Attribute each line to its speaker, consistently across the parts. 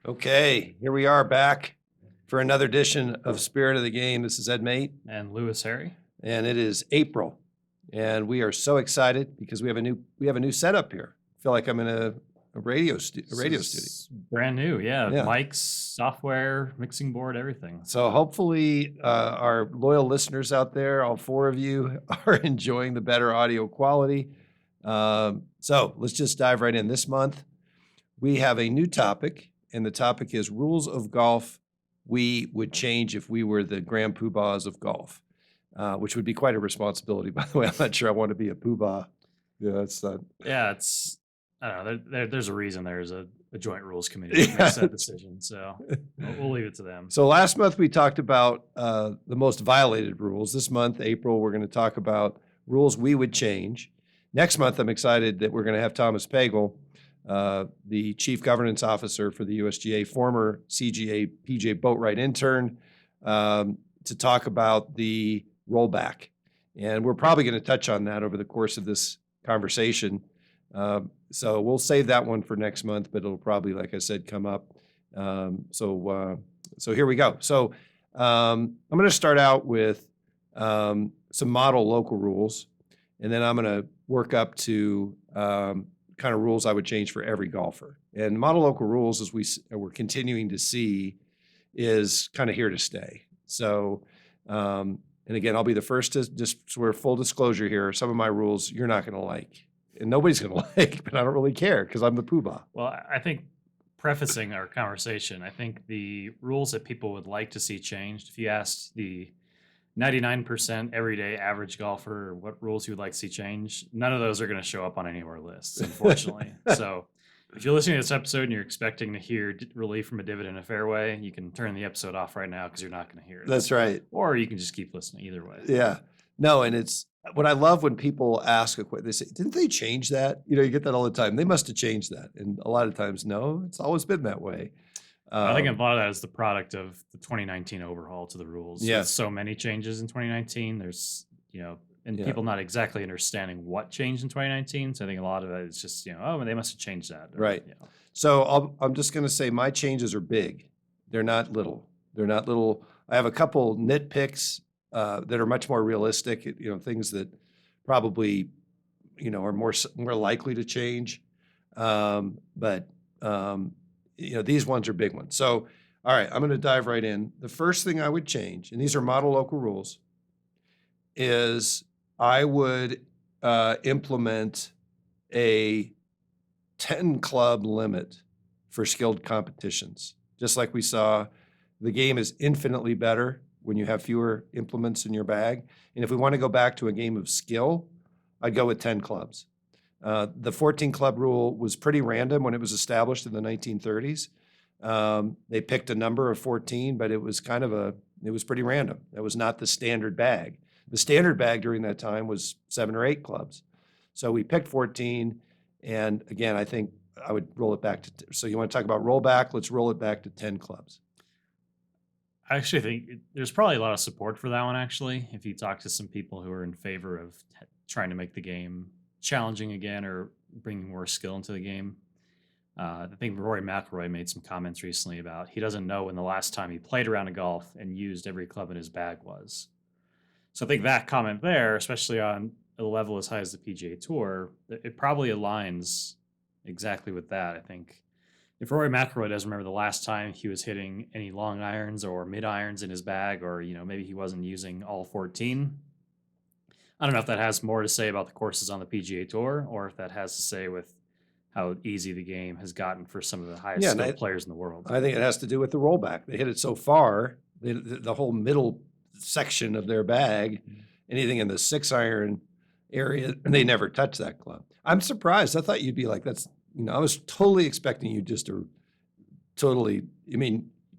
Speaker 1: Okay, here we are back for another edition of Spirit of the Game. This is Ed Mate,
Speaker 2: And Lewis Harry.
Speaker 1: and it is April, and we are so excited because we have a new setup here. I feel like I'm in a radio studio.
Speaker 2: Brand new, yeah.
Speaker 1: Yeah.
Speaker 2: Mics, software, mixing board, everything.
Speaker 1: So hopefully, our loyal listeners out there, all four of you, are enjoying the better audio quality. So let's just dive right in. This month, we have a new topic, and the topic is rules of golf we would change if we were the grand poobahs of golf, which would be quite a responsibility, by the way. I'm not sure I want to be a poobah. Yeah, that's not.
Speaker 2: Yeah, I don't know. There's a reason there's a joint rules committee that makes that decision. So we'll leave it to them.
Speaker 1: So last month we talked about the most violated rules. This month, April, we're going to talk about rules we would change. Next month, I'm excited that we're going to have Thomas Pagel, the Chief Governance Officer for the USGA, former CGA PGA Boatwright intern, to talk about the rollback. And we're probably going to touch on that over the course of this conversation. So we'll save that one for next month, but it'll probably, like I said, come up. So here we go. So I'm going to start out with some model local rules, and then I'm going to work up to kind of rules I would change for every golfer. And model local rules, as we're continuing to see, is kind of here to stay. So, and again, I'll be the first to just swear full disclosure here. Some of my rules you're not going to like, and nobody's going to like, but I don't really care because I'm the poobah.
Speaker 2: Well, I think prefacing our conversation, I think the rules that people would like to see changed, if you asked the 99% everyday average golfer what rules you would like to see change, none of those are going to show up on any of our lists, unfortunately. So if you're listening to this episode and you're expecting to hear relief from a divot in a fairway, you can turn the episode off right now because you're not going to hear it.
Speaker 1: That's right.
Speaker 2: Or you can just keep listening, either way.
Speaker 1: Yeah. No, and it's what I love when people ask a question. They say, "Didn't they change that?" You get that all the time. They must have changed that, and a lot of times, no, it's always been that way.
Speaker 2: I think a lot of that is the product of the 2019 overhaul to the rules.
Speaker 1: Yeah.
Speaker 2: With so many changes in 2019. There's, people not exactly understanding what changed in 2019. So I think a lot of it is just, they must have changed that.
Speaker 1: Right. So I'm just going to say my changes are big. They're not little. I have a couple nitpicks that are much more realistic, things that probably, are more likely to change. But these ones are big ones. So, all right, I'm going to dive right in. The first thing I would change, and these are model local rules, is I would implement a 10 club limit for skilled competitions. Just like we saw, the game is infinitely better when you have fewer implements in your bag. And if we want to go back to a game of skill, I'd go with 10 clubs. The 14 club rule was pretty random when it was established in the 1930s. They picked a number of 14, but it was pretty random. That was not the standard bag. The standard bag during that time was 7 or 8 clubs. So we picked 14. And again, I think I would roll it back to, so you want to talk about rollback? Let's roll it back to 10 clubs.
Speaker 2: I actually think there's probably a lot of support for that one, actually. If you talk to some people who are in favor of trying to make the game challenging again or bringing more skill into the game. I think Rory McIlroy made some comments recently about he doesn't know when the last time he played a round of golf and used every club in his bag was. So I think that comment there, especially on a level as high as the PGA Tour, it probably aligns exactly with that. I think if Rory McIlroy doesn't remember the last time he was hitting any long irons or mid irons in his bag, or maybe he wasn't using all 14, I don't know if that has more to say about the courses on the PGA Tour or if that has to say with how easy the game has gotten for some of the highest skilled players in the world.
Speaker 1: I think it has to do with the rollback. They hit it so far, the whole middle section of their bag, anything in the 6-iron area, they never touch that club. I'm surprised. I thought you'd be like, I was totally expecting you just to totally,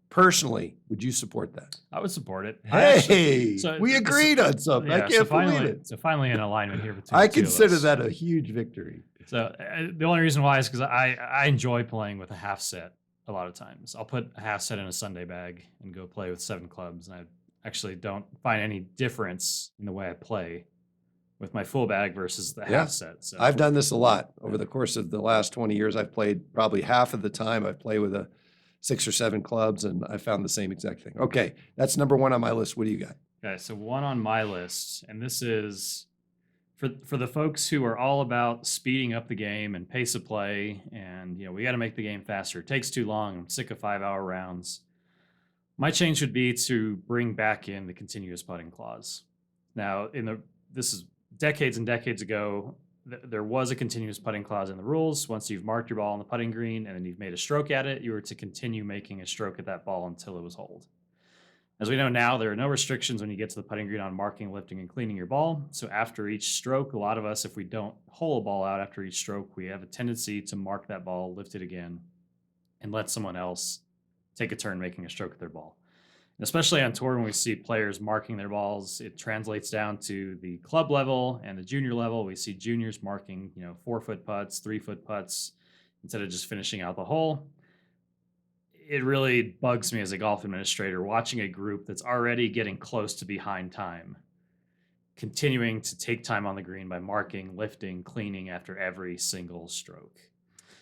Speaker 1: personally, would you support that?
Speaker 2: I would support it.
Speaker 1: Hey, we agreed on something. I can't believe it.
Speaker 2: So finally in alignment here between
Speaker 1: I consider that a huge victory.
Speaker 2: So the only reason why is because I enjoy playing with a half set a lot of times. I'll put a half set in a Sunday bag and go play with 7 clubs, and I actually don't find any difference in the way I play with my full bag versus the half set. So
Speaker 1: I've done this a lot over the course of the last 20 years. I've played probably half of the time I've played with a 6 or 7 clubs, and I found the same exact thing. Okay, that's number 1 on my list. What do you got?
Speaker 2: Okay, so one on my list, and this is for the folks who are all about speeding up the game and pace of play, and we got to make the game faster. It takes too long. I'm sick of 5-hour rounds. My change would be to bring back in the continuous putting clause. Now, this is decades and decades ago. There was a continuous putting clause in the rules. Once you've marked your ball on the putting green and then you've made a stroke at it, you were to continue making a stroke at that ball until it was holed. As we know now, there are no restrictions when you get to the putting green on marking, lifting, and cleaning your ball. So after each stroke, a lot of us, if we don't hole a ball out after each stroke, we have a tendency to mark that ball, lift it again, and let someone else take a turn making a stroke at their ball. And especially on tour, when we see players marking their balls, it translates down to the club level and the junior level. We see juniors marking, 4-foot putts, 3-foot putts, instead of just finishing out the hole. It really bugs me as a golf administrator watching a group that's already getting close to behind time, continuing to take time on the green by marking, lifting, cleaning after every single stroke.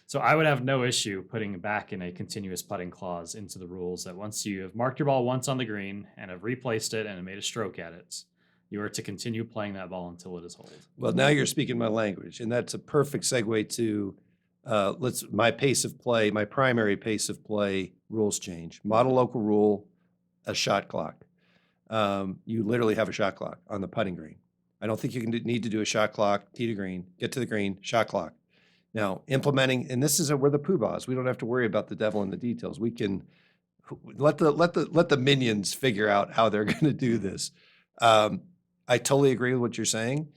Speaker 2: So I would have no issue putting back in a continuous putting clause into the rules that once you have marked your ball once on the green and have replaced it and have made a stroke at it, you are to continue playing that ball until it is holed.
Speaker 1: Well, now you're speaking my language, and that's a perfect segue to my pace of play, my primary pace of play rules change. Model local rule, a shot clock. You literally have a shot clock on the putting green. I don't think you need to do a shot clock, tee to green, get to the green, shot clock. Now, implementing, and this is where the poobahs. We don't have to worry about the devil in the details. We can let the minions figure out how they're going to do this. I totally agree with what you're saying.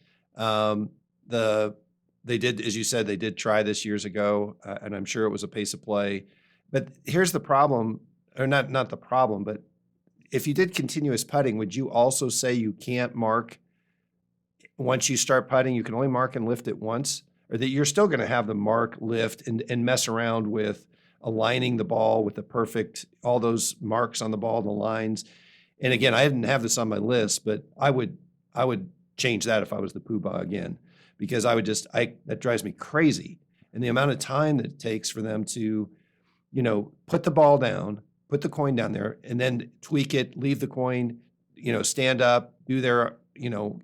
Speaker 1: They did, as you said, they did try this years ago, and I'm sure it was a pace of play. But here's the problem, or not the problem, but if you did continuous putting, would you also say you can't mark once you start putting? You can only mark and lift it once, or that you're still going to have the mark, lift, and mess around with aligning the ball with the perfect, all those marks on the ball, the lines. And again, I didn't have this on my list, but I would change that if I was the poobah again, because that drives me crazy. And the amount of time that it takes for them to, put the ball down, put the coin down there, and then tweak it, leave the coin, stand up, do their,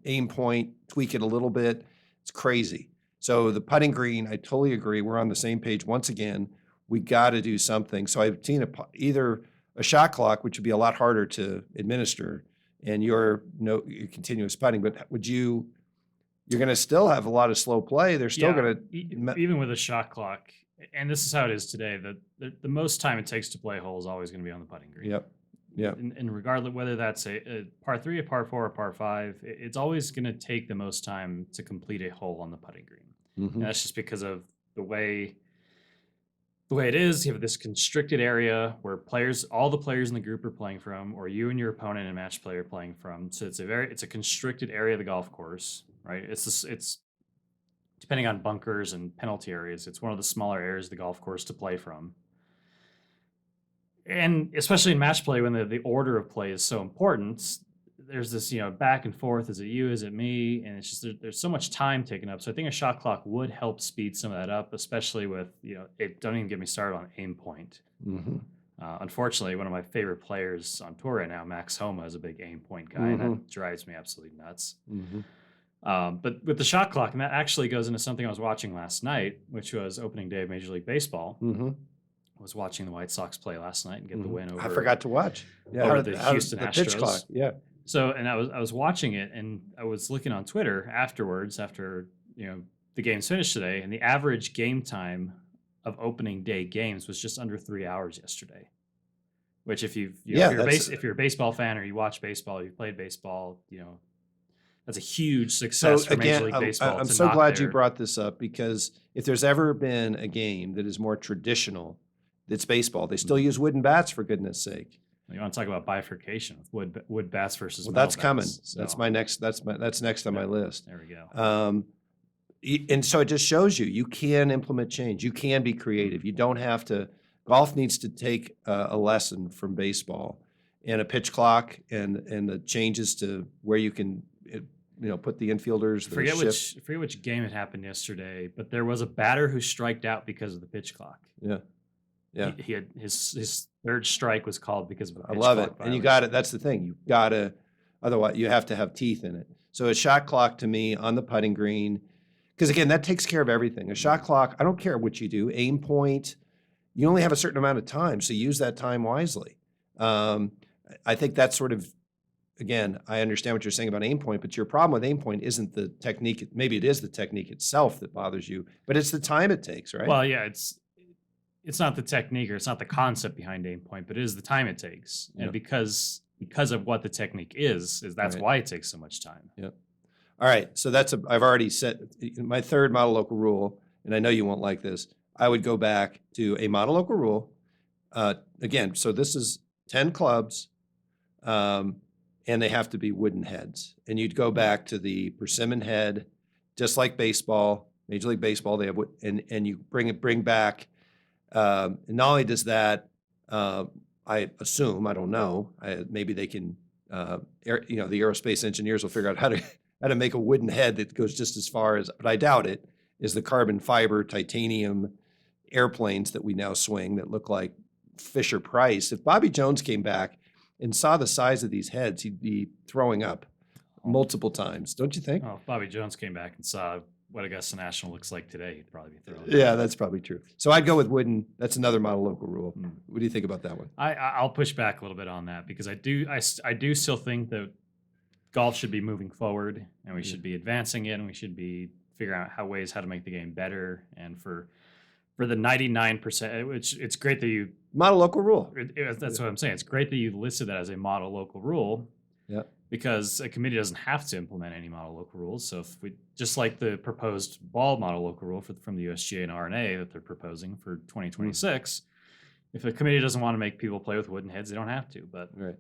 Speaker 1: aim point, tweak it a little bit. It's crazy. So the putting green, I totally agree. We're on the same page once again. We got to do something. So I've seen either a shot clock, which would be a lot harder to administer, and your continuous putting. But you're going to still have a lot of slow play. They're still going to
Speaker 2: even with a shot clock. And this is how it is today. The most time it takes to play a hole is always going to be on the putting green.
Speaker 1: Yep. Yeah.
Speaker 2: And regardless whether that's a par 3, a par 4, a par 5, it's always going to take the most time to complete a hole on the putting green.
Speaker 1: Mm-hmm.
Speaker 2: And that's just because of the way it is. You have this constricted area where all the players in the group are playing from, or you and your opponent and match player are playing from. So it's a constricted area of the golf course, right? It's depending on bunkers and penalty areas, it's one of the smaller areas of the golf course to play from. And especially in match play, when the order of play is so important, there's this, back and forth. Is it you? Is it me? And it's just, there's so much time taken up. So I think a shot clock would help speed some of that up, especially with, don't even get me started on aim point.
Speaker 1: Mm-hmm.
Speaker 2: Unfortunately, one of my favorite players on tour right now, Max Homa, is a big aim point guy, and that drives me absolutely nuts.
Speaker 1: Mm-hmm.
Speaker 2: But with the shot clock, and that actually goes into something I was watching last night, which was opening day of Major League Baseball.
Speaker 1: Mm-hmm.
Speaker 2: I was watching the White Sox play last night and get the win over.
Speaker 1: I forgot to watch. Yeah,
Speaker 2: over the Houston Astros.
Speaker 1: Pitch clock. Yeah.
Speaker 2: So, and I was watching it, and I was looking on Twitter afterwards, after the games finished today, and the average game time of opening day games was just under 3 hours yesterday. Which, if you're a baseball fan or you watch baseball, you've played baseball, that's a huge success for Major League Baseball.
Speaker 1: I'm so glad you brought this up, because if there's ever been a game that is more traditional, it's baseball. They still use wooden bats, for goodness sake.
Speaker 2: You want to talk about bifurcation with wood bats versus
Speaker 1: well,
Speaker 2: metal
Speaker 1: that's
Speaker 2: bats.
Speaker 1: coming.
Speaker 2: So,
Speaker 1: That's next on my list.
Speaker 2: There we go.
Speaker 1: And so it just shows you can implement change. You can be creative. You don't have to. Golf needs to take a lesson from baseball, and a pitch clock and the changes to where you can put the infielders.
Speaker 2: Forget which game it happened yesterday, but there was a batter who striked out because of the pitch clock.
Speaker 1: Yeah. Yeah.
Speaker 2: He had his third strike was called because of a
Speaker 1: I
Speaker 2: pitch
Speaker 1: love it.
Speaker 2: clock
Speaker 1: And you got
Speaker 2: violation.
Speaker 1: it. That's the thing. You got to, otherwise, you have to have teeth in it. So a shot clock to me on the putting green, because again, that takes care of everything. A shot clock, I don't care what you do, aim point, you only have a certain amount of time. So use that time wisely. I think that's sort of, again, I understand what you're saying about aim point, but your problem with aim point isn't the technique. Maybe it is the technique itself that bothers you, but it's the time it takes, right?
Speaker 2: Well, yeah, it's not the technique or it's not the concept behind aim point, but it is the time it takes.
Speaker 1: Yeah.
Speaker 2: And because of what the technique is that's
Speaker 1: Right.
Speaker 2: why it takes so much time.
Speaker 1: Yep. All right. So I've already set my third model local rule, and I know you won't like this. I would go back to a model local rule. Again, so this is 10 clubs, and they have to be wooden heads. And you'd go back to the persimmon head, just like baseball, Major League Baseball, they have wood, and you bring back, and not only does that, I assume, I don't know, maybe they can, the aerospace engineers will figure out how to make a wooden head that goes just as far as, but I doubt it, is the carbon fiber titanium airplanes that we now swing that look like Fisher Price. If Bobby Jones came back and saw the size of these heads, he'd be throwing up multiple times, don't you think?
Speaker 2: Oh, if Bobby Jones came back and saw what Augusta National looks like today, he'd probably be thrilled.
Speaker 1: Yeah, that's probably true. So I'd go with wooden. That's another model local rule.
Speaker 2: Mm.
Speaker 1: What do you think about that one?
Speaker 2: I'll push back a little bit on that because I do still think that golf should be moving forward and we should be advancing it and we should be figuring out how to make the game better. And for the 99%, which it's great that you
Speaker 1: Model local rule.
Speaker 2: that's what I'm saying. It's great that you listed that as a model local rule.
Speaker 1: Yeah.
Speaker 2: Because a committee doesn't have to implement any model local rules. So if we just like the proposed ball model local rule from the USGA and RNA that they're proposing for 2026, if a committee doesn't want to make people play with wooden heads, they don't have to. But
Speaker 1: Right.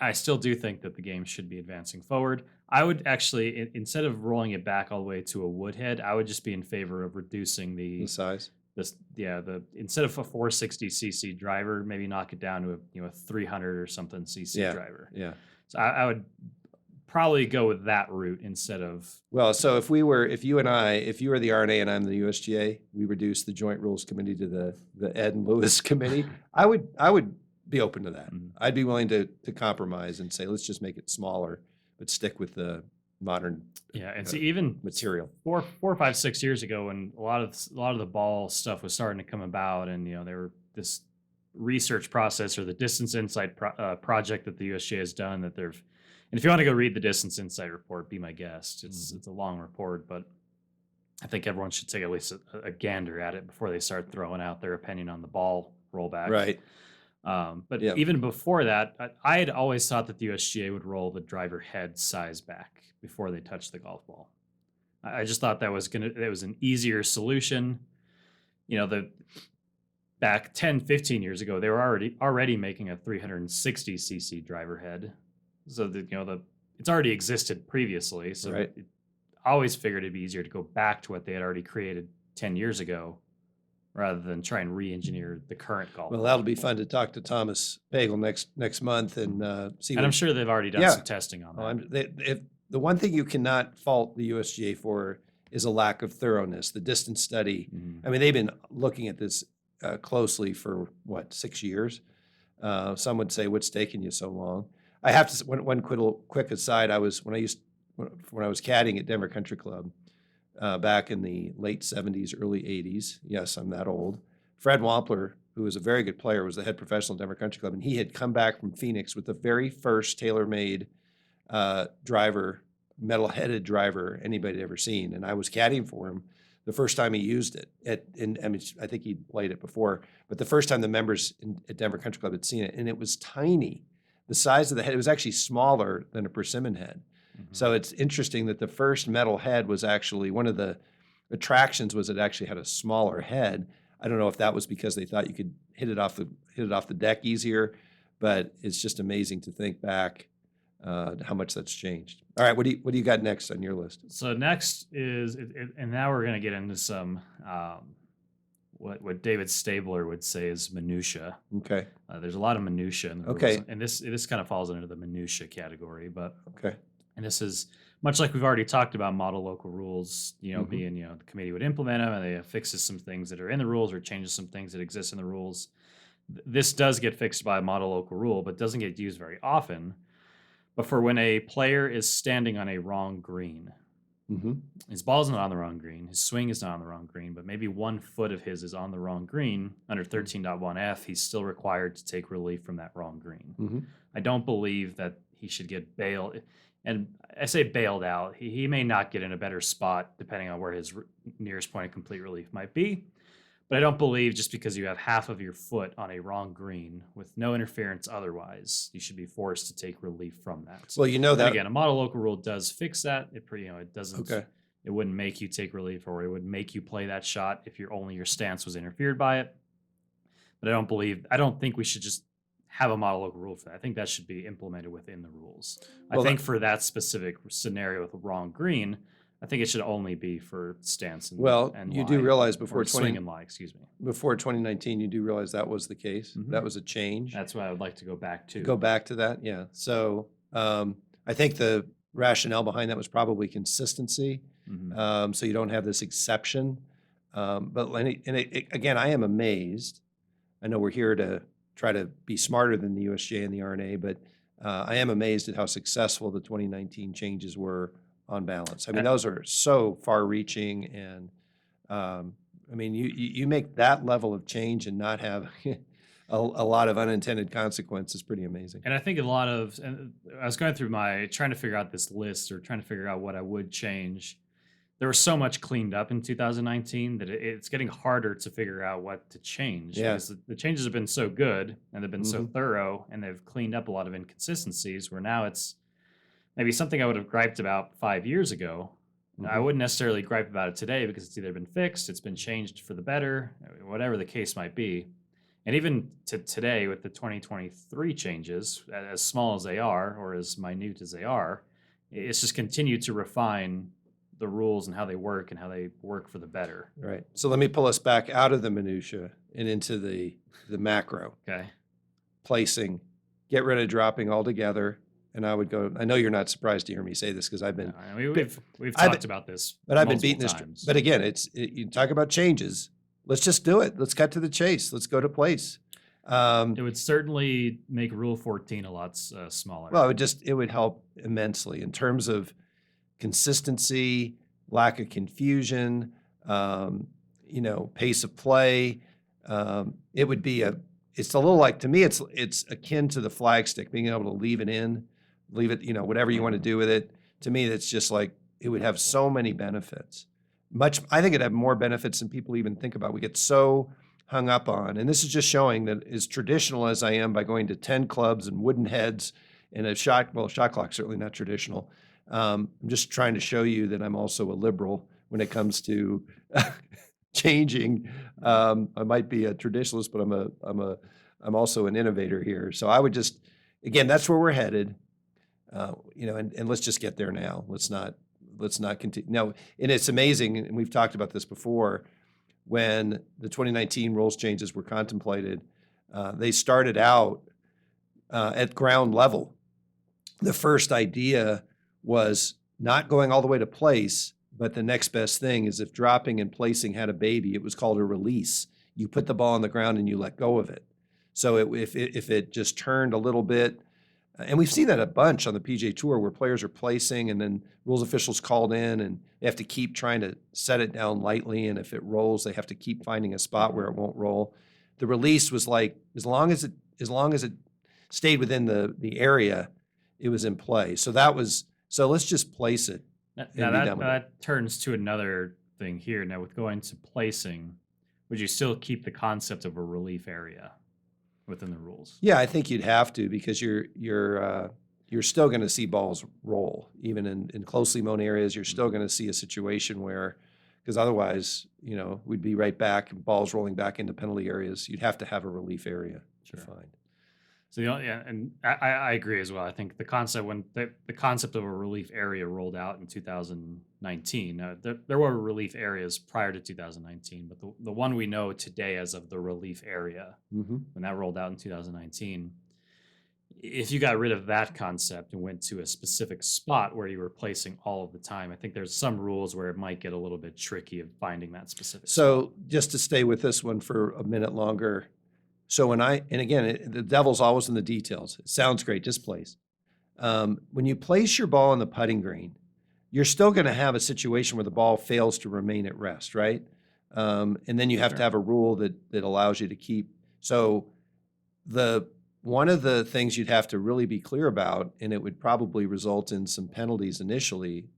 Speaker 2: I still do think that the game should be advancing forward. I would actually, instead of rolling it back all the way to a wood head, I would just be in favor of reducing
Speaker 1: The size.
Speaker 2: instead of a 460cc driver, maybe knock it down to a 300 or something cc driver.
Speaker 1: Yeah.
Speaker 2: So I would probably go with that route instead of.
Speaker 1: Well, so if you were the RNA and I'm the USGA, we reduce the Joint Rules Committee to the Ed and Lewis Committee. I would be open to that.
Speaker 2: Mhm.
Speaker 1: I'd be willing to compromise and say, let's just make it smaller, but stick with the modern
Speaker 2: Yeah, and see, even
Speaker 1: material.
Speaker 2: 4, 5, 6 years ago, when a lot of the ball stuff was starting to come about, and there were this research process or the Distance Insight project that the USGA has done that they've. And if you want to go read the Distance Insight report, be my guest. It's a long report, but I think everyone should take at least a gander at it before they start throwing out their opinion on the ball rollback.
Speaker 1: Right.
Speaker 2: But
Speaker 1: Yeah.
Speaker 2: even before that, I had always thought that the USGA would roll the driver head size back before they touch the golf ball. I just thought that was an easier solution. Back 10, 15 years ago, they were already making a 360cc driver head. So it's already existed previously. So
Speaker 1: Right.
Speaker 2: I always figured it'd be easier to go back to what they had already created 10 years ago rather than try and re-engineer the current golf.
Speaker 1: Well, that'll be fun to talk to Thomas Pagel next month and see.
Speaker 2: And I'm sure they've already done some testing on that.
Speaker 1: The one thing you cannot fault the USGA for is a lack of thoroughness. The distance study.
Speaker 2: Mhm.
Speaker 1: I mean, they've been looking at this closely for 6 years. Some would say, "What's taking you so long?" I have to one quick aside. When I was caddying at Denver Country Club back in the late '70s, early '80s. Yes, I'm that old. Fred Wampler, who was a very good player, was the head professional at Denver Country Club, and he had come back from Phoenix with the very first tailor-made driver, metal-headed driver anybody had ever seen. And I was caddying for him the first time he used it. I think he'd played it before, but the first time the members at Denver Country Club had seen it, and it was tiny. The size of the head, it was actually smaller than a persimmon head.
Speaker 2: Mhm.
Speaker 1: So it's interesting that the first metal head was actually one of the attractions was it actually had a smaller head. I don't know if that was because they thought you could hit it off the deck easier, but it's just amazing to think back how much that's changed. All right, what do you got next on your list?
Speaker 2: So next is, and now we're going to get into some what David Stabler would say is minutia.
Speaker 1: Okay.
Speaker 2: There's a lot of minutia in the
Speaker 1: Okay.
Speaker 2: rules, and this kind of falls into the minutia category. But
Speaker 1: Okay.
Speaker 2: and this is much like we've already talked about model local rules,
Speaker 1: Mhm.
Speaker 2: being, the committee would implement them and they fixes some things that are in the rules or changes some things that exist in the rules. This does get fixed by a model local rule, but doesn't get used very often. But for when a player is standing on a wrong green,
Speaker 1: Mhm.
Speaker 2: his ball's not on the wrong green, his swing is not on the wrong green, but maybe 1 foot of his is on the wrong green, under
Speaker 1: Mhm.
Speaker 2: 13.1F, he's still required to take relief from that wrong green.
Speaker 1: Mhm.
Speaker 2: I don't believe that he should get bailed. And I say bailed out. He may not get in a better spot depending on where his nearest point of complete relief might be. But I don't believe just because you have half of your foot on a wrong green with no interference otherwise, you should be forced to take relief from that.
Speaker 1: Well, you know
Speaker 2: And
Speaker 1: that.
Speaker 2: again, a model local rule does fix that. It doesn't,
Speaker 1: Okay.
Speaker 2: it wouldn't make you take relief or it would make you play that shot if your stance was interfered by it. But I don't think we should just have a model local rule for that. I think that should be implemented within the rules. I
Speaker 1: Well,
Speaker 2: think for that specific scenario with a wrong green, I think it should only be for stance and
Speaker 1: you do
Speaker 2: lie,
Speaker 1: realize
Speaker 2: or swing and lie, excuse me.
Speaker 1: before 2019, you do realize that was the case.
Speaker 2: Hmm.
Speaker 1: That was a change.
Speaker 2: That's what I would like to go back
Speaker 1: Go
Speaker 2: to.
Speaker 1: back to that, yeah. So, I think the rationale behind that was probably consistency.
Speaker 2: Hmm.
Speaker 1: So you don't have this exception. But again, I am amazed. I know we're here to try to be smarter than the USGA and the RNA, but I am amazed at how successful the 2019 changes were on balance. I mean, those are so far-reaching, and I mean, you make that level of change and not have a lot of unintended consequences. Pretty amazing.
Speaker 2: And I think and I was going through trying to figure out this list or trying to figure out what I would change. There was so much cleaned up in 2019 that it's getting harder to figure out what to change
Speaker 1: Yeah.
Speaker 2: because the changes have been so good and they've been so
Speaker 1: Mhm.
Speaker 2: thorough and they've cleaned up a lot of inconsistencies where now it's maybe something I would have griped about 5 years ago. I
Speaker 1: Mhm.
Speaker 2: wouldn't necessarily gripe about it today because it's either been fixed, it's been changed for the better, whatever the case might be. And even to today with the 2023 changes, as small as they are or as minute as they are, it's just continued to refine the rules and how they work and how they work for the better.
Speaker 1: Right. So let me pull us back out of the minutia and into the macro
Speaker 2: Okay.
Speaker 1: placing. Get rid of dropping altogether. And I would go. I know you're not surprised to hear me say this because I've been,
Speaker 2: I mean, we've
Speaker 1: I've
Speaker 2: talked about this
Speaker 1: but I've been
Speaker 2: multiple
Speaker 1: beating this.
Speaker 2: times.
Speaker 1: But again, you talk about changes. Let's just do it. Let's cut to the chase. Let's go to place.
Speaker 2: It would certainly make Rule 14 a lot smaller.
Speaker 1: Well, it would help immensely in terms of consistency, lack of confusion, pace of play. It would be it's a little like, to me, it's akin to the flag stick, being able to leave it in, leave it, whatever you want to do with it. To me, that's just like, it would have so many benefits. I think it'd have more benefits than people even think about. We get so hung up on, and this is just showing that as traditional as I am by going to 10 clubs and wooden heads and shot clock's certainly not traditional. I'm just trying to show you that I'm also a liberal when it comes to changing. I might be a traditionalist, but I'm also an innovator here. So I would just, again, that's where we're headed. And let's just get there now. Let's not continue. No, and it's amazing, and we've talked about this before. When the 2019 rules changes were contemplated, they started out at ground level. The first idea was not going all the way to place, but the next best thing is if dropping and placing had a baby, it was called a release. You put the ball on the ground and you let go of it. So if it just turned a little bit, and we've seen that a bunch on the PGA Tour where players are placing and then rules officials called in and they have to keep trying to set it down lightly. And if it rolls, they have to keep finding a spot where it won't roll. The release was like, as long as it stayed within the area, it was in play. So let's just place it and
Speaker 2: Now
Speaker 1: be done with it.
Speaker 2: that turns to another thing here. Now, with going to placing, would you still keep the concept of a relief area within the rules?
Speaker 1: Yeah, I think you'd have to, because you're still going to see balls roll even in closely mown areas. You're still going to see a situation where, because otherwise, we'd be right back, balls rolling back into penalty areas. You'd have to have a relief area defined.
Speaker 2: So and I agree as well. I think the concept when the concept of a relief area rolled out in 2019. There were relief areas prior to 2019, but the one we know today as of the relief area,
Speaker 1: Mm-hmm.
Speaker 2: when that rolled out in 2019, if you got rid of that concept and went to a specific spot where you were placing all of the time, I think there's some rules where it might get a little bit tricky of finding that specific spot.
Speaker 1: So just to stay with this one for a minute longer. So and again, the devil's always in the details. It sounds great, just place. When you place your ball on the putting green, you're still going to have a situation where the ball fails to remain at rest, right? And then you have to
Speaker 2: Sure.
Speaker 1: have a rule that allows you to keep. So one of the things you'd have to really be clear about, and it would probably result in some penalties initially.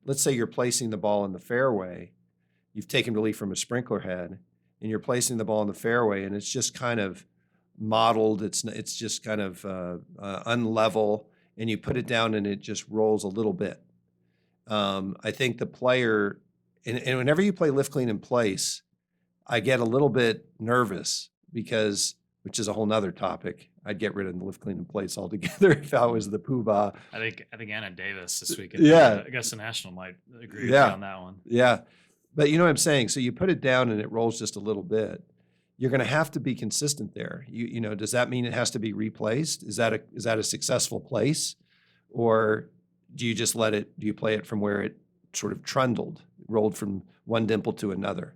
Speaker 1: Let's say you're placing the ball in the fairway, you've taken relief from a sprinkler head, and you're placing the ball in the fairway, and it's just kind of mottled. It's just kind of unlevel, and you put it down, and it just rolls a little bit. I think the player, and whenever you play lift clean in place, I get a little bit nervous because, which is a whole nother topic. I'd get rid of the lift clean in place altogether if I was the poobah.
Speaker 2: I think Anna Davis this week at
Speaker 1: Yeah.
Speaker 2: Augusta National might agree with
Speaker 1: Yeah.
Speaker 2: me on that one.
Speaker 1: Yeah. But you know what I'm saying? So you put it down and it rolls just a little bit. You're going to have to be consistent there. You know, does that mean it has to be replaced? Is that a successful place? Or do you just do you play it from where it sort of trundled, rolled from one dimple to another?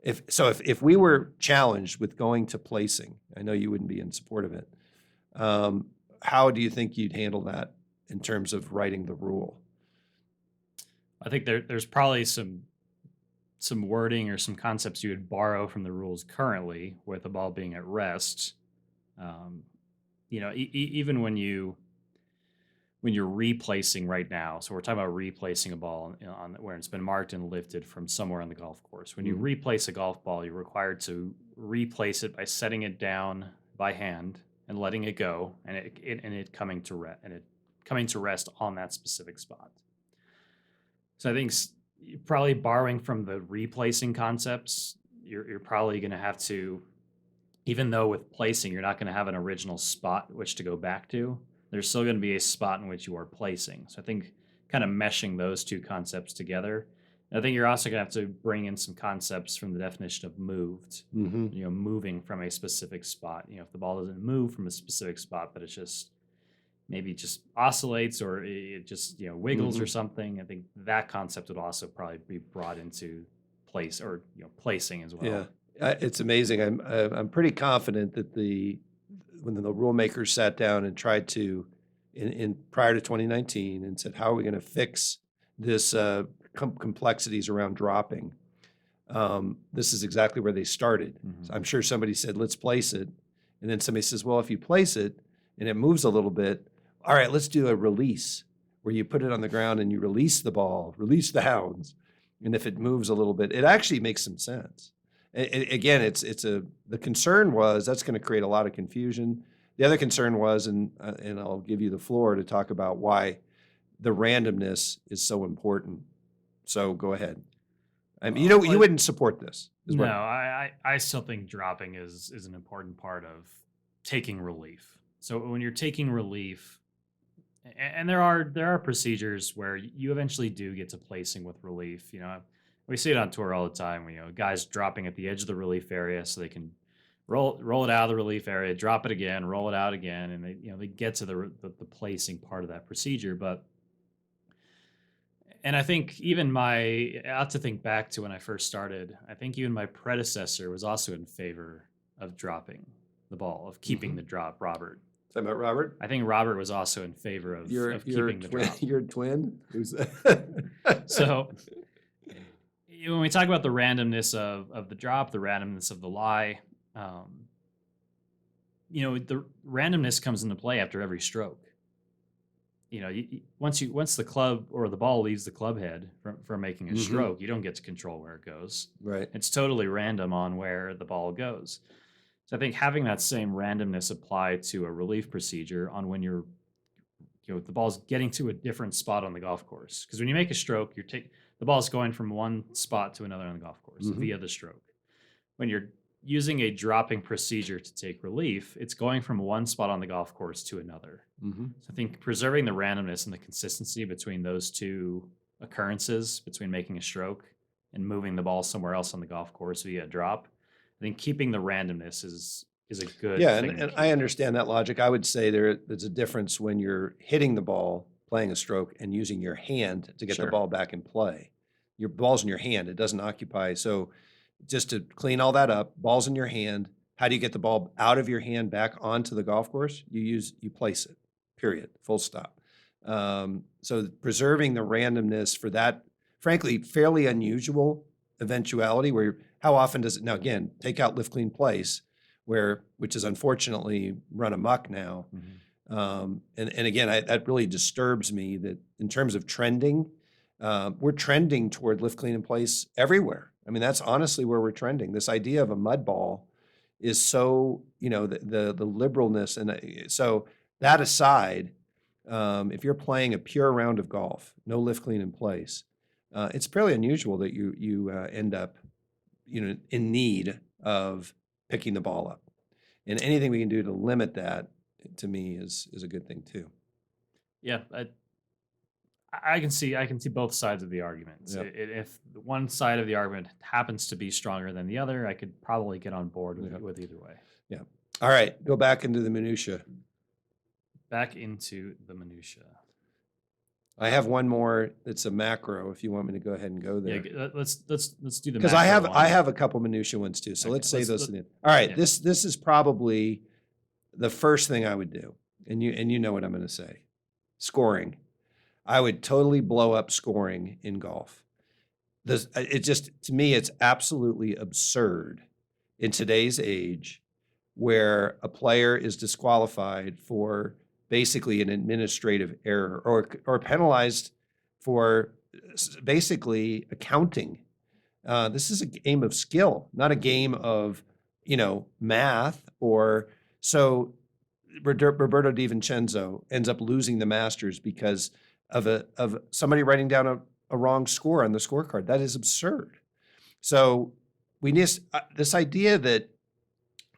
Speaker 1: If we were challenged with going to placing, I know you wouldn't be in support of it. How do you think you'd handle that in terms of writing the rule?
Speaker 2: I think there's probably some wording or some concepts you would borrow from the rules currently with the ball being at rest. Um, even when you're replacing right now, so we're talking about replacing a ball on where it's been marked and lifted from somewhere on the golf course. When you
Speaker 1: Mhm.
Speaker 2: replace a golf ball, you're required to replace it by setting it down by hand and letting it go, and it coming to rest on that specific spot. So I think probably borrowing from the replacing concepts, you're probably going to have to, even though with placing you're not going to have an original spot which to go back to, there's still going to be a spot in which you are placing. So I think kind of meshing those two concepts together. And I think you're also going to have to bring in some concepts from the definition of moved.
Speaker 1: Mm-hmm.
Speaker 2: Moving from a specific spot. If the ball doesn't move from a specific spot, but it's just maybe just oscillates or it just wiggles or something. I think that concept would also probably be brought into place, or placing as well.
Speaker 1: Yeah, it's amazing. I'm pretty confident that when the rule makers sat down and tried to, in prior to 2019, and said, how are we going to fix this complexities around dropping? This is exactly where they started.
Speaker 2: Mhm.
Speaker 1: So I'm sure somebody said, let's place it. And then somebody says, well, if you place it and it moves a little bit, all right, let's do a release where you put it on the ground and you release the ball, release the hounds. And if it moves a little bit, it actually makes some sense. Again, the concern was that's going to create a lot of confusion. The other concern was, and I'll give you the floor to talk about why the randomness is so important. So go ahead. I mean, you wouldn't support this.
Speaker 2: No, I still think dropping is an important part of taking relief. So when you're taking relief, and there are procedures where you eventually do get to placing with relief. We see it on tour all the time. Guys dropping at the edge of the relief area so they can roll it out of the relief area, drop it again, roll it out again, and they get to the placing part of that procedure. And I think I have to think back to when I first started. I think even my predecessor was also in favor of dropping the ball, of keeping the drop. Robert.
Speaker 1: Talking about Robert?
Speaker 2: I think Robert was also in favor of keeping the drop.
Speaker 1: Your twin?
Speaker 2: So when we talk about the randomness of the drop, the randomness of the lie, the randomness comes into play after every stroke. Once the club or the ball leaves the club head from making a stroke, you don't get to control where it goes.
Speaker 1: Right.
Speaker 2: It's totally random on where the ball goes. So I think having that same randomness apply to a relief procedure on when the ball's getting to a different spot on the golf course. Because when you make a stroke, the ball's going from one spot to another on the golf course via the stroke. When you're using a dropping procedure to take relief, it's going from one spot on the golf course to another. So I think preserving the randomness and the consistency between those two occurrences, between making a stroke and moving the ball somewhere else on the golf course via a drop, I think keeping the randomness is is a good
Speaker 1: Yeah,
Speaker 2: thing to
Speaker 1: and I
Speaker 2: keep.
Speaker 1: understand that logic. I would say there's a difference when you're hitting the ball, playing a stroke, and using your hand to get the
Speaker 2: Sure.
Speaker 1: ball back in play. Your ball's in your hand, it doesn't occupy. So just to clean all that up, ball's in your hand. How do you get the ball out of your hand back onto the golf course? You place it, period, full stop. So preserving the randomness for that, frankly, fairly unusual eventuality where how often does it, now again, take out lift clean place, where, which is unfortunately run amok now.
Speaker 2: Mhm.
Speaker 1: And again, that really disturbs me that in terms of trending, we're trending toward lift clean in place everywhere. I mean, that's honestly where we're trending. This idea of a mud ball is so, the liberalness. And so that aside, if you're playing a pure round of golf, no lift clean in place, it's fairly unusual that you end up, in need of picking the ball up. And anything we can do to limit that, to me, is a good thing too.
Speaker 2: Yeah, I can see both sides of the arguments.
Speaker 1: Yep.
Speaker 2: If the one side of the argument happens to be stronger than the other, I could probably get on board with,
Speaker 1: Yep.
Speaker 2: with either way.
Speaker 1: Yeah. All right. Go back into the minutia.
Speaker 2: Back into the minutia.
Speaker 1: I have one more that's a macro if you want me to go ahead and go
Speaker 2: Yeah,
Speaker 1: there.
Speaker 2: let's do the
Speaker 1: Because
Speaker 2: macro
Speaker 1: I
Speaker 2: one.
Speaker 1: have a couple minutia ones too. So
Speaker 2: Okay,
Speaker 1: let's save
Speaker 2: let's
Speaker 1: those
Speaker 2: let,
Speaker 1: to the end. All right.
Speaker 2: yeah.
Speaker 1: This is probably the first thing I would do. And you know what I'm going to say. Scoring. I would totally blow up scoring in golf. It just, to me, it's absolutely absurd in today's age where a player is disqualified for basically an administrative error or penalized for basically accounting. This is a game of skill, not a game of, math or so. Roberto DiVincenzo ends up losing the Masters because of somebody writing down a wrong score on the scorecard. That is absurd. So we need this idea that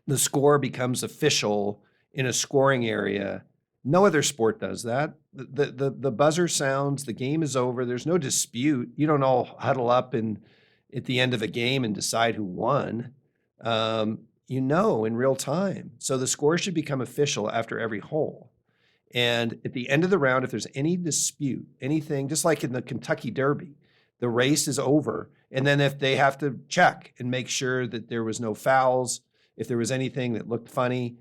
Speaker 1: the score becomes official in a scoring area. No other sport does that. The buzzer sounds, the game is over. There's no dispute. You don't all huddle up and at the end of a game and decide who won. In real time. So the score should become official after every hole. And at the end of the round, if there's any dispute, anything, just like in the Kentucky Derby, the race is over. And then if they have to check and make sure that there was no fouls, if there was anything that looked funny,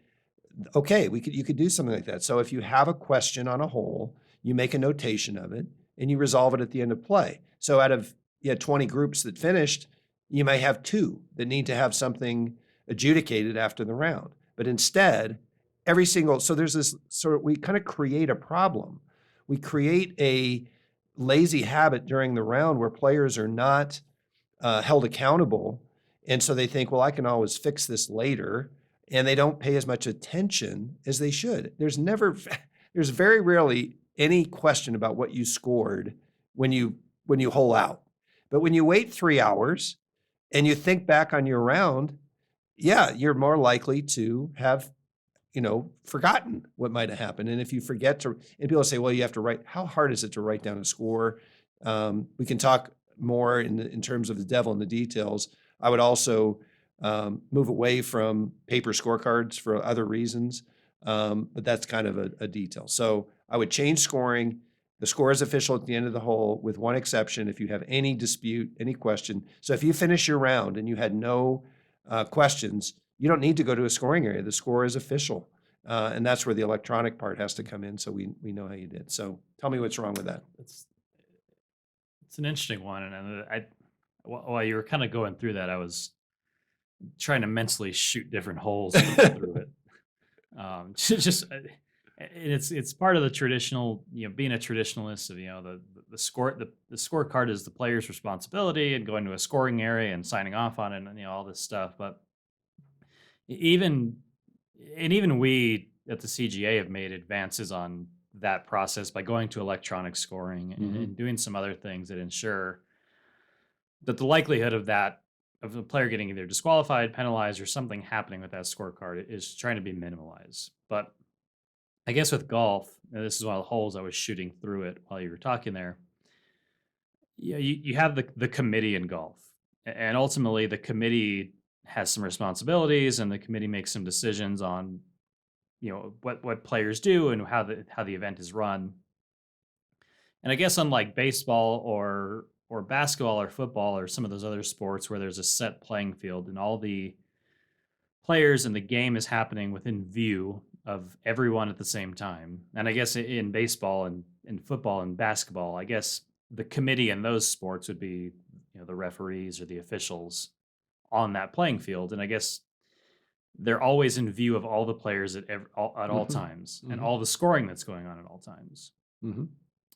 Speaker 1: okay, you could do something like that. So if you have a question on a hole, you make a notation of it and you resolve it at the end of play. So out of 20 groups that finished, you may have 2 that need to have something adjudicated after the round. But instead, so there's this sort of, we kind of create a problem. We create a lazy habit during the round where players are not held accountable. And so they think, well, I can always fix this later. And they don't pay as much attention as they should. There's very rarely any question about what you scored when you hole out. But when you wait 3 hours and you think back on your round, yeah, you're more likely to have, forgotten what might have happened. And if you forget to, and people say, well, you have to write, how hard is it to write down a score? We can talk more in terms of the devil in the details. I would also move away from paper scorecards for other reasons. But that's kind of a detail. So I would change scoring. The score is official at the end of the hole with one exception. If you have any dispute, any question. So if you finish your round and you had no questions, you don't need to go to a scoring area. The score is official. And that's where the electronic part has to come in. So we know how you did. So tell me what's wrong with that.
Speaker 2: It's an interesting one, and while you were kind of going through that, I was trying to mentally shoot different holes through it. It's part of the traditional, being a traditionalist of the scorecard is the player's responsibility and going to a scoring area and signing off on it and all this stuff. But even even we at the CGA have made advances on that process by going to electronic scoring and doing some other things that ensure that the likelihood of the player getting either disqualified, penalized, or something happening with that scorecard is trying to be minimalized. But I guess with golf, and this is one of the holes I was shooting through it while you were talking there. Yeah, you have the committee in golf, and ultimately the committee has some responsibilities, and the committee makes some decisions on what players do and how the event is run. And I guess unlike baseball or basketball or football or some of those other sports where there's a set playing field and all the players and the game is happening within view of everyone at the same time. And I guess in baseball and in football and basketball, I guess the committee in those sports would be the referees or the officials on that playing field. And I guess they're always in view of all the players at all
Speaker 1: Mhm.
Speaker 2: times and
Speaker 1: Mhm.
Speaker 2: all the scoring that's going on at all times.
Speaker 1: Mhm.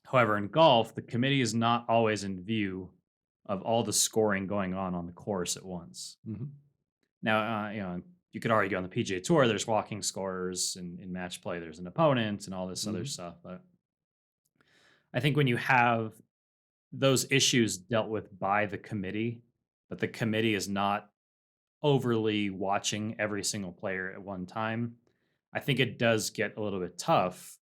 Speaker 2: However, in golf, the committee is not always in view of all the scoring going on the course at once.
Speaker 1: Mhm.
Speaker 2: Now, you could argue on the PGA Tour, there's walking scorers, and in match play, there's an opponent, and all this other
Speaker 1: Mhm.
Speaker 2: stuff. But I think when you have those issues dealt with by the committee, but the committee is not overly watching every single player at one time, I think it does get a little bit tough,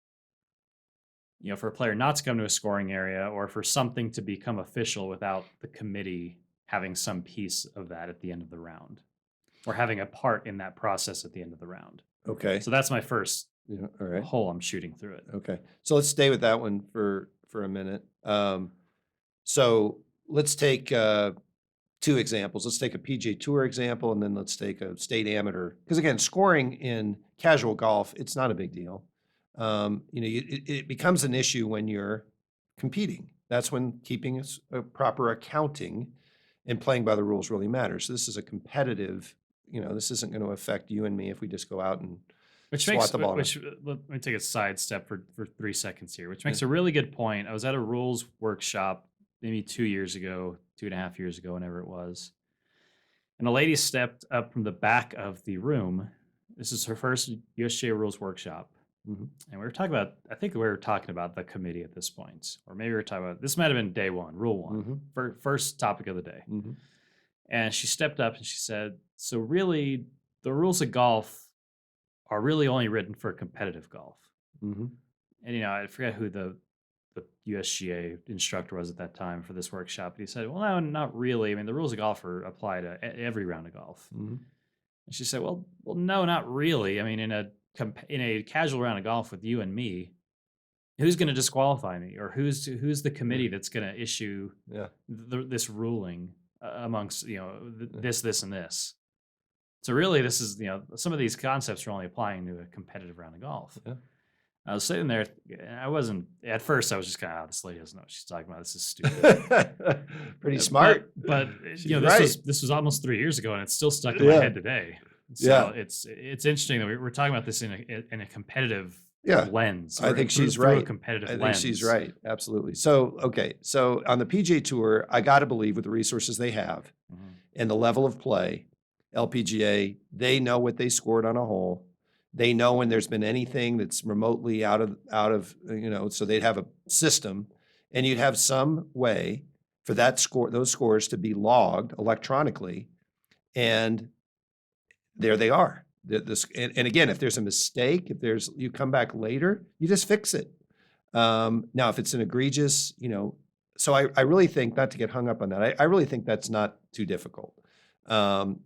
Speaker 2: for a player not to come to a scoring area or for something to become official without the committee having some piece of that at the end of the round or having a part in that process at the end of the round.
Speaker 1: Okay.
Speaker 2: So that's my first
Speaker 1: Yeah. All right.
Speaker 2: hole I'm shooting through it.
Speaker 1: Okay. So let's stay with that one for a minute. So let's take two examples. Let's take a PGA Tour example, and then let's take a state amateur. Because again, scoring in casual golf, it's not a big deal. It becomes an issue when you're competing. That's when keeping a proper accounting and playing by the rules really matters. So this is a competitive. This isn't going to affect you and me if we just go out and
Speaker 2: Which
Speaker 1: swat
Speaker 2: makes
Speaker 1: the ball.
Speaker 2: let me take a sidestep for 3 seconds here, which makes a really good point. I was at a rules workshop maybe 2 years ago, 2.5 years ago, whenever it was. And a lady stepped up from the back of the room. This is her first USGA rules workshop.
Speaker 1: Mhm.
Speaker 2: And I think we were talking about the committee at this point, or maybe we were talking about, this might have been day one, rule one,
Speaker 1: Mhm.
Speaker 2: first topic of the day.
Speaker 1: Mhm.
Speaker 2: And she stepped up and she said, so really, the rules of golf are really only written for competitive golf.
Speaker 1: Mhm.
Speaker 2: And, I forget who the USGA instructor was at that time for this workshop. But he said, well, no, not really. I mean, the rules of golf apply to every round of golf.
Speaker 1: Mhm.
Speaker 2: And she said, well, no, not really. I mean, in a casual round of golf with you and me, who's going to disqualify me, or who's the committee that's going to issue
Speaker 1: Yeah.
Speaker 2: this ruling amongst this and this? So really, this is some of these concepts are only applying to a competitive round of golf.
Speaker 1: Yeah.
Speaker 2: I was sitting there, and I wasn't at first. I was just kind of, this lady doesn't know what she's talking about. This is stupid.
Speaker 1: Pretty smart.
Speaker 2: But
Speaker 1: She's
Speaker 2: this
Speaker 1: right.
Speaker 2: was almost 3 years ago, and it's still stuck in my
Speaker 1: Yeah.
Speaker 2: head today. So
Speaker 1: Yeah.
Speaker 2: it's interesting that we're talking about this in a competitive
Speaker 1: Yeah.
Speaker 2: lens.
Speaker 1: I
Speaker 2: or
Speaker 1: think
Speaker 2: through-
Speaker 1: she's
Speaker 2: through a
Speaker 1: right.
Speaker 2: competitive
Speaker 1: I think
Speaker 2: lens.
Speaker 1: she's right. Absolutely. So, okay. So on the PGA Tour, I got to believe with the resources they have
Speaker 2: Mhm.
Speaker 1: and the level of play, LPGA, they know what they scored on a hole. They know when there's been anything that's remotely out of, so they'd have a system, and you'd have some way for those scores to be logged electronically, and there they are. And again, if there's a mistake, you come back later, you just fix it. Now, if it's an egregious, so I really think, not to get hung up on that, I really think that's not too difficult. But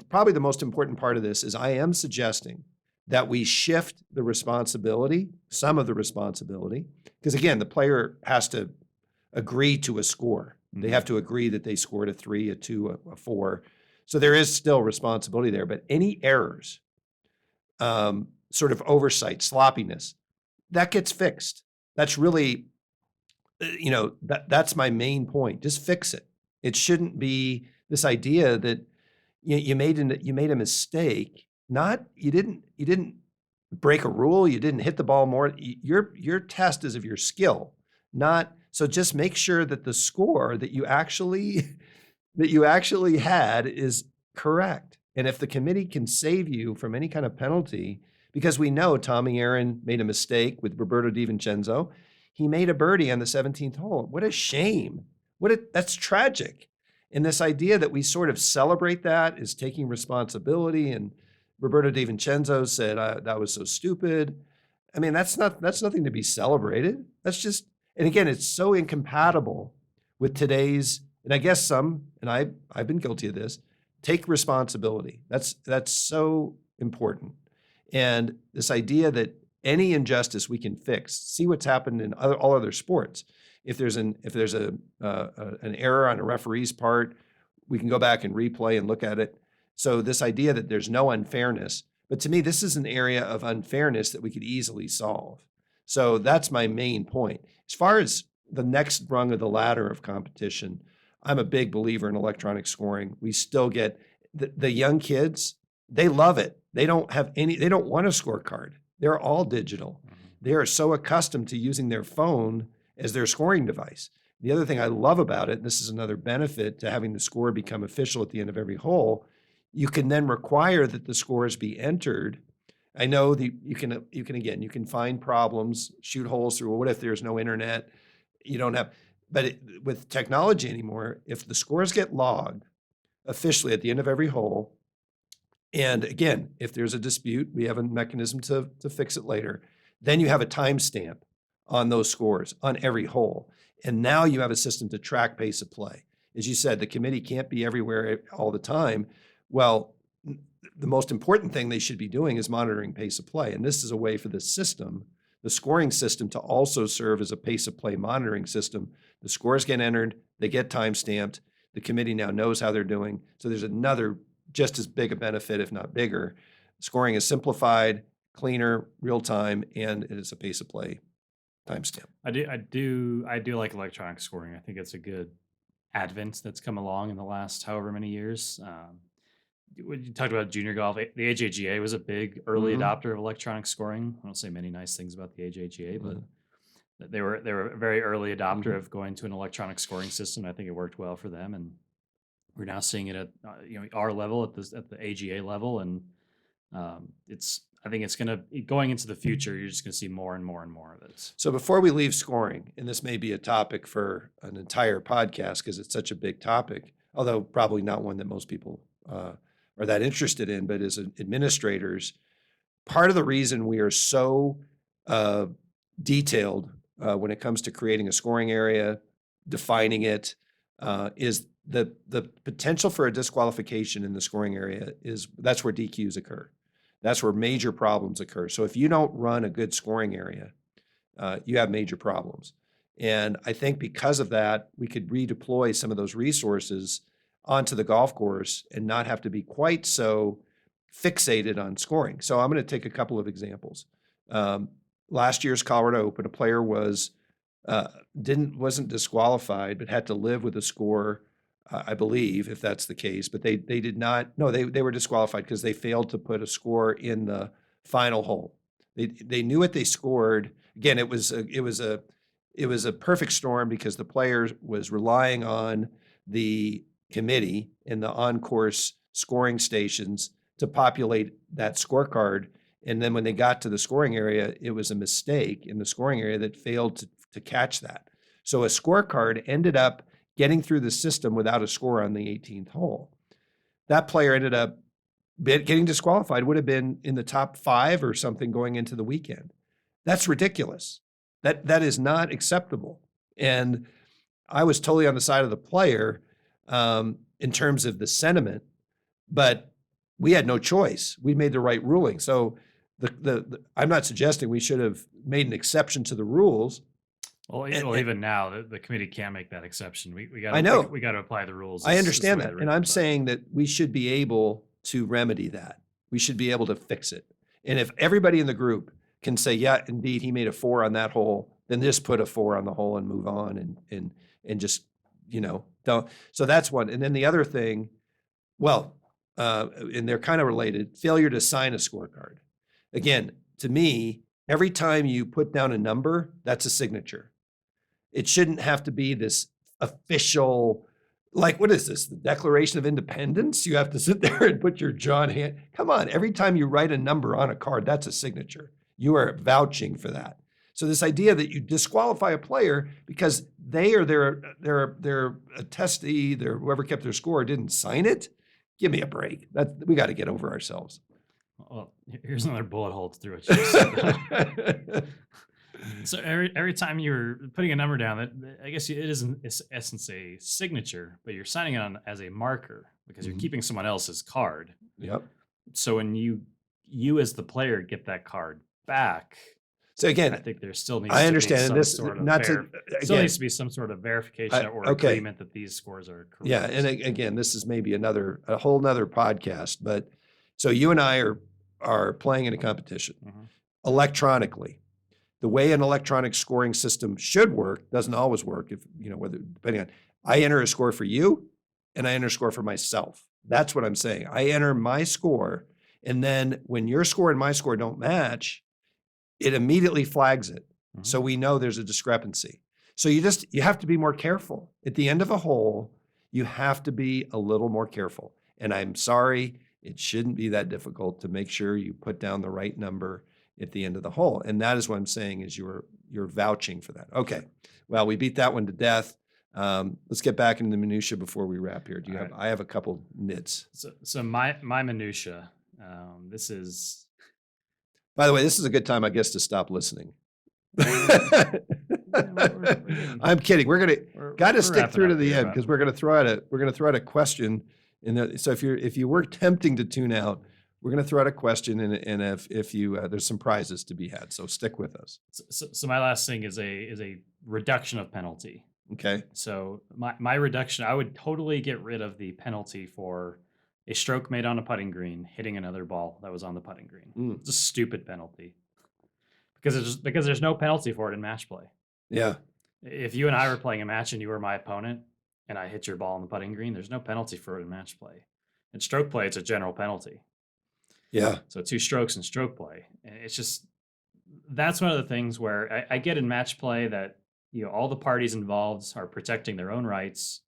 Speaker 1: probably the most important part of this is I am suggesting that we shift the responsibility, some of the responsibility, because again, the player has to agree to a score. They have to agree that they scored a 3, a 2, a 4. So there is still responsibility there. But any errors, sort of oversight, sloppiness, that gets fixed. That's really, that's my main point. Just fix it. It shouldn't be this idea that you made a mistake. You didn't break a rule. You didn't hit the ball more. Your test is of your skill, not. So just make sure that the score that you actually had is correct. And if the committee can save you from any kind of penalty, because we know Tommy Aaron made a mistake with Roberto DiVincenzo, he made a birdie on the 17th hole. What a shame! That's tragic. And this idea that we sort of celebrate that is taking responsibility. And Roberto DiVincenzo said that was so stupid. I mean, that's nothing to be celebrated. That's just. And again, it's so incompatible with today's, and I guess some, and I've been guilty of this, take responsibility. That's so important. And this idea that any injustice we can fix. See what's happened in all other sports. If there's an error on a referee's part, we can go back and replay and look at it. So this idea that there's no unfairness, but to me, this is an area of unfairness that we could easily solve. So that's my main point. As far as the next rung of the ladder of competition, I'm a big believer in electronic scoring. We still get the young kids, they love it. They don't want a scorecard. They're all digital. They are so accustomed to using their phone as their scoring device. The other thing I love about it, and this is another benefit to having the score become official at the end of every hole, you can then require that the scores be entered. I know that you can find problems, shoot holes through. What if there's no internet? You don't have, but with technology anymore, if the scores get logged officially at the end of every hole, and again, if there's a dispute, we have a mechanism to fix it later. Then you have a timestamp on those scores on every hole. And now you have a system to track pace of play. As you said, the committee can't be everywhere all the time. Well, the most important thing they should be doing is monitoring pace of play. And this is a way for the system, the scoring system, to also serve as a pace of play monitoring system. The scores get entered, they get timestamped. The committee now knows how they're doing. So there's another just as big a benefit, if not bigger. Scoring is simplified, cleaner, real time, and it is a pace of play timestamp.
Speaker 2: I do like electronic scoring. I think it's a good advent that's come along in the last however many years. When you talked about junior golf, the AJGA was a big early adopter of electronic scoring. I don't say many nice things about the AJGA, but they were a very early adopter of going to an electronic scoring system. I think it worked well for them, and we're now seeing it at our level, at the AGA level, and I think it's going into the future. You're just going to see more and more and more of it.
Speaker 1: So before we leave scoring, and this may be a topic for an entire podcast because it's such a big topic, although probably not one that most people are that interested in, but as administrators, part of the reason we are so detailed when it comes to creating a scoring area, defining it, is the potential for a disqualification in the scoring area that's where DQs occur. That's where major problems occur. So if you don't run a good scoring area, you have major problems. And I think because of that, we could redeploy some of those resources onto the golf course and not have to be quite so fixated on scoring. So I'm going to take a couple of examples. Last year's Colorado Open, a player wasn't disqualified, but had to live with a score, I believe, if that's the case. But they did not. No, they were disqualified because they failed to put a score in the final hole. They knew what they scored. Again, it was a perfect storm because the player was relying on the committee and the on-course scoring stations to populate that scorecard. And then when they got to the scoring area, it was a mistake in the scoring area that failed to catch that. So a scorecard ended up getting through the system without a score on the 18th hole. That player ended up getting disqualified, would have been in the top 5 or something going into the weekend. That's ridiculous. That is not acceptable. And I was totally on the side of the player in terms of the sentiment, but we had no choice. We made the right ruling. So I'm not suggesting we should have made an exception to the rules.
Speaker 2: Well, even now, the committee can't make that exception. We got.
Speaker 1: I know.
Speaker 2: We got to apply the rules.
Speaker 1: I understand that, and I'm saying that we should be able to remedy that. We should be able to fix it. And if everybody in the group can say, "Yeah, indeed, he made a 4 on that hole," then just put a 4 on the hole and move on, and just don't. So that's one. And then the other thing, and they're kind of related: failure to sign a scorecard. Again, to me, every time you put down a number, that's a signature. It shouldn't have to be this official, like, what is this, the Declaration of Independence? You have to sit there and put your John hand. Come on, every time you write a number on a card, that's a signature. You are vouching for that. So this idea that you disqualify a player because they or their attestee, whoever kept their score, didn't sign it, give me a break. We got to get over ourselves.
Speaker 2: Well, here's another bullet hole through what you said. So every time you're putting a number down, that I guess it is in essence a signature, but you're signing it on as a marker, because you're
Speaker 1: Mhm.
Speaker 2: keeping someone else's card.
Speaker 1: Yep.
Speaker 2: So when you as the player get that card back,
Speaker 1: So
Speaker 2: I
Speaker 1: again,
Speaker 2: think there still needs
Speaker 1: I
Speaker 2: to be
Speaker 1: understand, and
Speaker 2: some
Speaker 1: this
Speaker 2: sort of
Speaker 1: not to
Speaker 2: still needs
Speaker 1: again,
Speaker 2: to be some sort of verification or
Speaker 1: okay.
Speaker 2: agreement that these scores are
Speaker 1: Yeah, and
Speaker 2: correct.
Speaker 1: again, this is maybe a whole nother podcast, but so you and I are playing in a competition
Speaker 2: Mhm.
Speaker 1: electronically. The way an electronic scoring system should work doesn't always work if, whether depending on I enter a score for you and I enter a score for myself. That's what I'm saying. I enter my score, and then when your score and my score don't match, it immediately flags it. So
Speaker 2: Mhm.
Speaker 1: we know there's a discrepancy. So you have to be more careful. At the end of a hole, you have to be a little more careful. And I'm sorry, it shouldn't be that difficult to make sure you put down the right number at the end of the hole. And that is what I'm saying is you're vouching for that. Okay. Well, we beat that one to death. Let's get back into the minutia before we wrap here.
Speaker 2: All right.
Speaker 1: I have a couple nits.
Speaker 2: So my minutia. This is
Speaker 1: By the way, this is a good time, I guess, to stop listening.
Speaker 2: we're getting
Speaker 1: I'm kidding. We're gonna got to
Speaker 2: we're
Speaker 1: stick
Speaker 2: wrapping
Speaker 1: through to
Speaker 2: up
Speaker 1: the
Speaker 2: here,
Speaker 1: end
Speaker 2: but
Speaker 1: because we're gonna throw out a question. So if you were tempting to tune out, we're gonna throw out a question, and if you there's some prizes to be had. So stick with us.
Speaker 2: so my last thing is a reduction of penalty.
Speaker 1: Okay.
Speaker 2: So my reduction, I would totally get rid of the penalty for a stroke made on a putting green hitting another ball that was on the putting green.
Speaker 1: Mm,
Speaker 2: It's a stupid penalty because there's no penalty for it in match play.
Speaker 1: yeah.
Speaker 2: If you and I were playing a match and you were my opponent and I hit your ball on the putting green, there's no penalty for it in match play. In stroke play, it's a general penalty.
Speaker 1: Yeah.
Speaker 2: So 2 strokes in stroke play. And it's just that's one of the things where I get in match play that all the parties involved are protecting their own rights,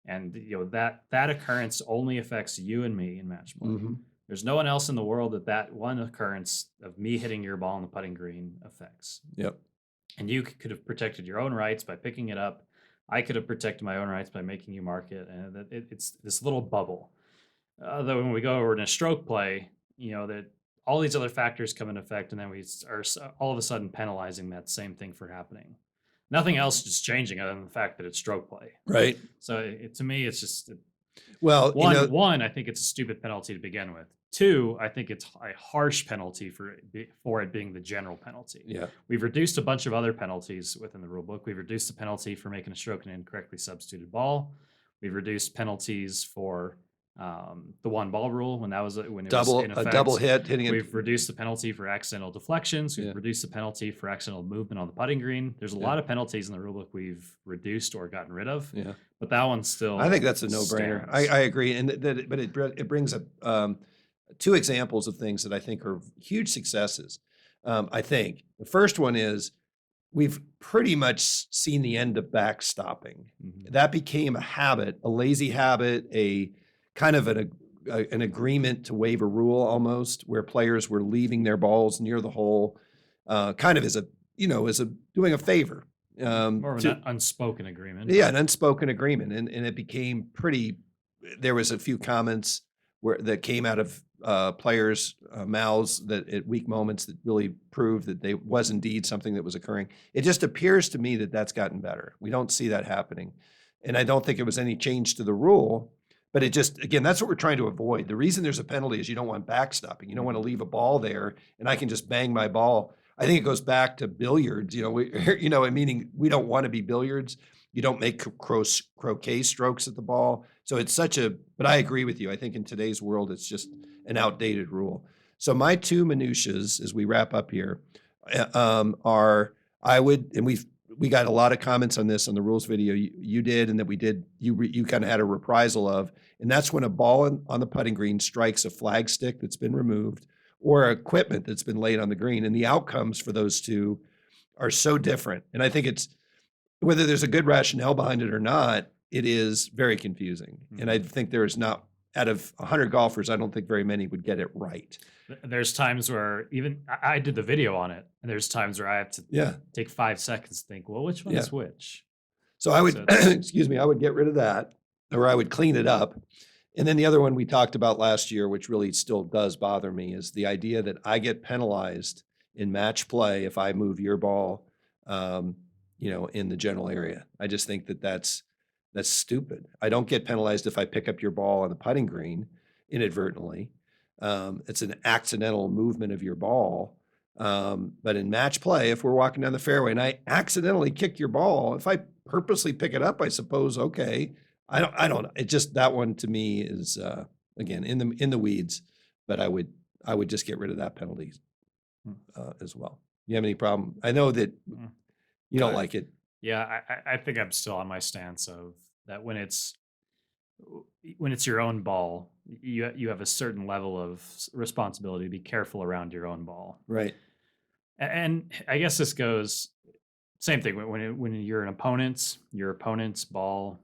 Speaker 2: and that occurrence only affects you and me in match play.
Speaker 1: Hmm.
Speaker 2: There's no one else in the world that one occurrence of me hitting your ball on the putting green affects.
Speaker 1: Yep.
Speaker 2: And you could have protected your own rights by picking it up. I could have protected my own rights by making you mark it, and it's this little bubble. Though when we go over in a stroke play, that all these other factors come into effect, and then we are all of a sudden penalizing that same thing for happening. Nothing else is changing other than the fact that it's stroke play.
Speaker 1: Right.
Speaker 2: So to me, it's just
Speaker 1: Well,
Speaker 2: one. I think it's a stupid penalty to begin with. Two, I think it's a harsh penalty for it being the general penalty.
Speaker 1: yeah.
Speaker 2: We've reduced a bunch of other penalties within the rule book. We've reduced the penalty for making a stroke an incorrectly substituted ball. We've reduced penalties for the one ball rule when it was in effect.
Speaker 1: Double hit hitting it.
Speaker 2: We've reduced the penalty for accidental deflections. We've
Speaker 1: Yeah.
Speaker 2: reduced the penalty for accidental movement on the putting green. There's a
Speaker 1: Yeah.
Speaker 2: lot of penalties in the rule book we've reduced or gotten rid of,
Speaker 1: Yeah.
Speaker 2: but that one's still.
Speaker 1: I think that's a no-brainer.
Speaker 2: stands.
Speaker 1: I agree, and but it brings up two examples of things that I think are huge successes. I think the first one is we've pretty much seen the end of backstopping.
Speaker 2: Mhm.
Speaker 1: That became a habit, a lazy habit, a kind of an agreement to waive a rule almost, where players were leaving their balls near the hole, kind of as a doing a favor.
Speaker 2: More of
Speaker 1: to-
Speaker 2: an unspoken agreement.
Speaker 1: yeah, an unspoken agreement, and it became pretty. There was a few comments that came out of players' mouths that at weak moments that really proved that they was indeed something that was occurring. It just appears to me that that's gotten better. We don't see that happening, and I don't think it was any change to the rule. But it just, again, that's what we're trying to avoid. The reason there's a penalty is you don't want backstopping. You don't want to leave a ball there, and I can just bang my ball. I think it goes back to billiards. Meaning we don't want to be billiards. You don't make croquet strokes at the ball. So it's but I agree with you. I think in today's world, it's just an outdated rule. So my two minutiaes as we wrap up here are and we got a lot of comments on this on the rules video you did, and that we did, you kind of had a reprisal of, and that's when a ball on the putting green strikes a flag stick that's been removed or equipment that's been laid on the green. And the outcomes for those two are so different. And I think it's, whether there's a good rationale behind it or not, it is very confusing.
Speaker 2: Mhm.
Speaker 1: And I think there is not, out of 100 golfers, I don't think very many would get it right.
Speaker 2: There's times where even I did the video on it, and there's times where I have to
Speaker 1: Yeah.
Speaker 2: take 5 seconds to think, well, which one
Speaker 1: Yeah.
Speaker 2: is which?
Speaker 1: So I would,
Speaker 2: So
Speaker 1: excuse me, I would get rid of that, or I would clean it up. And then the other one we talked about last year, which really still does bother me, is the idea that I get penalized in match play if I move your ball, in the general area. I just think that that's That's stupid. I don't get penalized if I pick up your ball on the putting green inadvertently. It's an accidental movement of your ball. But in match play, if we're walking down the fairway and I accidentally kick your ball, if I purposely pick it up, I suppose, okay. I don't know. It just, that one to me is, again, in the weeds, but I would just get rid of that penalty as well. You have any problem? I know that you don't like it.
Speaker 2: Yeah, I think I'm still on my stance of that when it's your own ball, you have a certain level of responsibility to be careful around your own ball.
Speaker 1: Right.
Speaker 2: And I guess this goes same thing when you're your opponent's ball.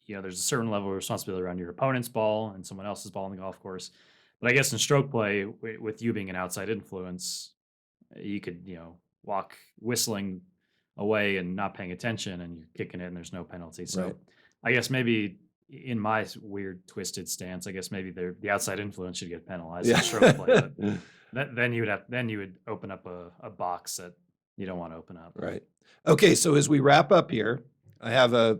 Speaker 2: There's a certain level of responsibility around your opponent's ball and someone else's ball on the golf course. But I guess in stroke play, with you being an outside influence, you could walk whistling away and not paying attention, and you're kicking it, and there's no penalty. So
Speaker 1: Right.
Speaker 2: I guess maybe in my weird twisted stance, I guess maybe the outside influence should get penalized in stroke play. But then you would open up a box that you don't want to open up.
Speaker 1: Right. Okay. So as we wrap up here, I have a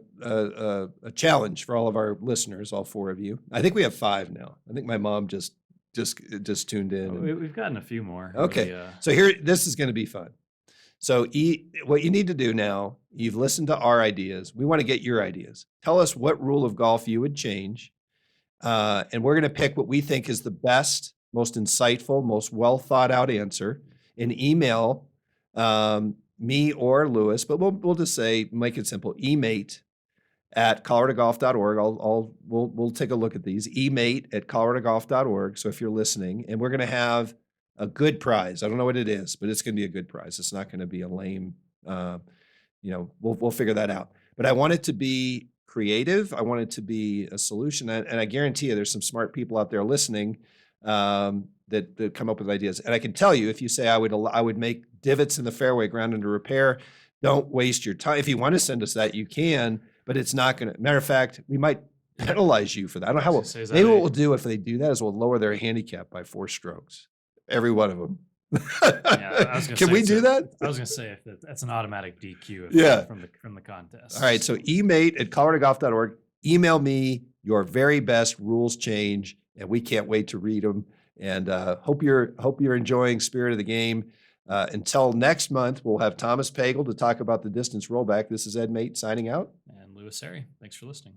Speaker 1: challenge for all of our listeners, all 4 of you. I think we have 5 now. I think my mom just tuned in. and-
Speaker 2: We've gotten a few more.
Speaker 1: Okay.
Speaker 2: Really,
Speaker 1: So here, this is going to be fun. So what you need to do now, you've listened to our ideas. We want to get your ideas. Tell us what rule of golf you would change. And we're going to pick what we think is the best, most insightful, most well thought out answer, and email me or Lewis, but we'll just say, make it simple, emate@coloradogolf.org. We'll take a look at these, emate@coloradogolf.org. So if you're listening, and we're going to have a good prize. I don't know what it is, but it's going to be a good prize. It's not going to be a lame, we'll figure that out. But I want it to be creative. I want it to be a solution. And I guarantee you there's some smart people out there listening that come up with ideas. And I can tell you, if you say I would make divots in the fairway ground under repair, don't waste your time. If you want to send us that, you can, but it's not going to. Matter of fact, we might penalize you for that. I don't know how. Maybe what we'll do if they do that is we'll lower their handicap by 4 strokes, every one of them. Can we do that?
Speaker 2: I was going to say if that's an automatic DQ from the contest.
Speaker 1: All right. So emate@coloradogolf.org. Email me your very best rules change, and we can't wait to read them. And hope you're enjoying Spirit of the Game. Until next month, we'll have Thomas Pagel to talk about the distance rollback. This is Ed Mate signing out.
Speaker 2: And Lewis Sari. Thanks for listening.